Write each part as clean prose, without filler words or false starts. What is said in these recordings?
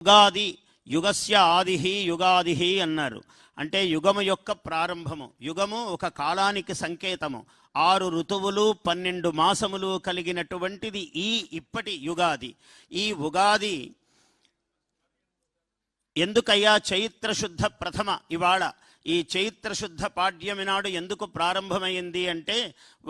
యుగాది యుగస్య ఆదిహి యుగాదిహి అన్నారు. అంటే యుగము యొక్క ప్రారంభము. యుగము ఒక కాలానికి సంకేతము. 6 ఋతువులు 12 మాసములు కలిగినటువంటిది ఇప్పటి యుగాది. ఈ ఉగాది ఎందుకయ్యా చైత్రశుద్ధ ప్రథమ ఇవాళ ఈ చైత్రశుద్ధ పాడ్యమి నాడు ఎందుకు ప్రారంభమైంది అంటే,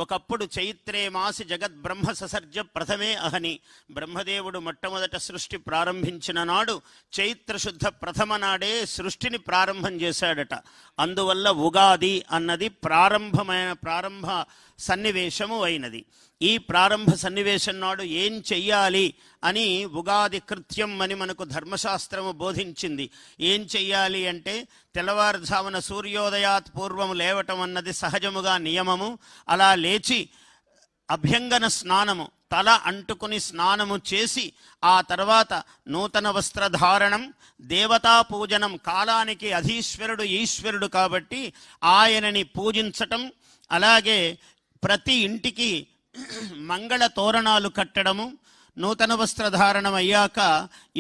ఒకప్పుడు చైత్రే మాసి జగద్బ్రహ్మ ససర్జ ప్రథమే అహని, బ్రహ్మదేవుడు మొట్టమొదట సృష్టి ప్రారంభించిన నాడు చైత్రశుద్ధ ప్రథమ నాడే సృష్టిని ప్రారంభం చేశాడట. అందువల్ల ఉగాది అన్నది ప్రారంభ సన్నివేశము అయినది. ఈ ప్రారంభ సన్నివేశం నాడు ఏం చెయ్యాలి అని ఉగాది కృత్యం అని మనకు ధర్మశాస్త్రము బోధించింది. ఏం చెయ్యాలి అంటే, తెల్లవారుజామున సూర్యోదయాత్ పూర్వము లేవటం అన్నది సహజముగా నియమము. అలా లేచి అభ్యంగన స్నానము, తల అంటుకుని స్నానము చేసి ఆ తర్వాత నూతన వస్త్రధారణం, దేవతా పూజనం, కాలానికి అధీశ్వరుడు ఈశ్వరుడు కాబట్టి ఆయనని పూజించటం, అలాగే ప్రతి ఇంటికి మంగళ తోరణాలు కట్టడము, నూతన వస్త్రధారణం అయ్యాక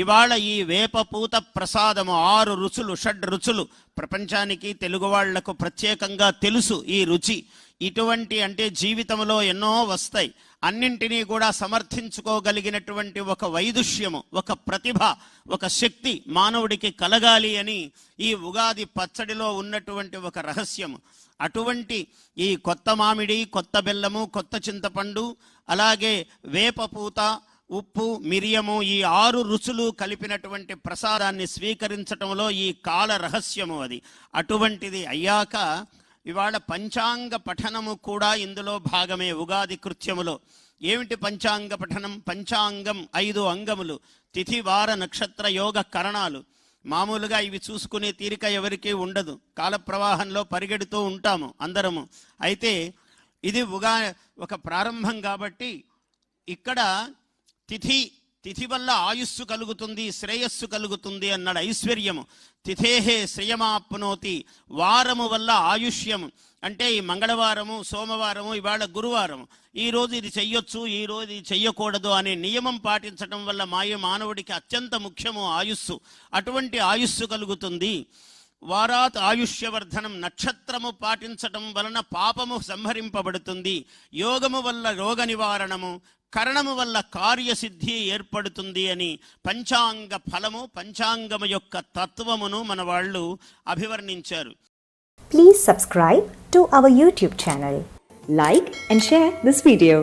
ఇవాళ ఈ వేపపూత ప్రసాదము 6 రుచులు, 6 రుచులు ప్రపంచానికి తెలుగు వాళ్లకు ప్రత్యేకంగా తెలుసు ఈ రుచి. ఇటువంటి అంటే జీవితంలో ఎన్నో వస్తాయి, అన్నింటినీ కూడా సమర్థించుకోగలిగినటువంటి ఒక వైదుష్యము, ఒక ప్రతిభ, ఒక శక్తి మానవుడికి కలగాలి అని ఈ ఉగాది పచ్చడిలో ఉన్నటువంటి ఒక రహస్యము. అటువంటి ఈ కొత్త మామిడి, కొత్త బెల్లము, కొత్త చింతపండు, అలాగే వేపపూత, ఉప్పు, మిరియము, ఈ 6 రుచులు కలిపినటువంటి ప్రసాదాన్ని స్వీకరించటంలో ఈ కాల రహస్యము అది. అటువంటిది అయ్యాక ఇవాళ పంచాంగ పఠనము కూడా ఇందులో భాగమే ఉగాది కృత్యములో. ఏమిటి పంచాంగ పఠనం? పంచాంగం 5 అంగములు, తిథి వార నక్షత్ర యోగ కరణాలు. మామూలుగా ఇవి చూసుకునే తీరిక ఎవరికీ ఉండదు, కాల ప్రవాహంలో పరిగెడుతూ ఉంటాము అందరము. అయితే ఇది ఒక ప్రారంభం కాబట్టి ఇక్కడ తిథి వల్ల ఆయుస్సు కలుగుతుంది, శ్రేయస్సు కలుగుతుంది అన్నాడు. ఐశ్వర్యము తిథేహే శ్రేయమాప్నోతి, వారము వల్ల ఆయుష్యము. అంటే ఈ మంగళవారము, సోమవారము, ఇవాళ గురువారము, ఈరోజు ఇది చెయ్యొచ్చు, ఈరోజు ఇది చెయ్యకూడదు అనే నియమం పాటించడం వల్ల మానవుడికి అత్యంత ముఖ్యము ఆయుస్సు. అటువంటి ఆయుస్సు కలుగుతుంది. వారాత్ ఆయుష్యవర్ధనం, నక్షత్రము పాటించటం వలన పాపము సంహరింపబడుతుంది. యోగము వల్ల రోగ నివారణము, కరణము వల్ల కార్యసిద్ధి ఏర్పడుతుంది అని పంచాంగ ఫలము, పంచాంగము యొక్క తత్వమును మన వాళ్ళు అభివర్ణించారు. Please subscribe to our YouTube channel. Like and share this video.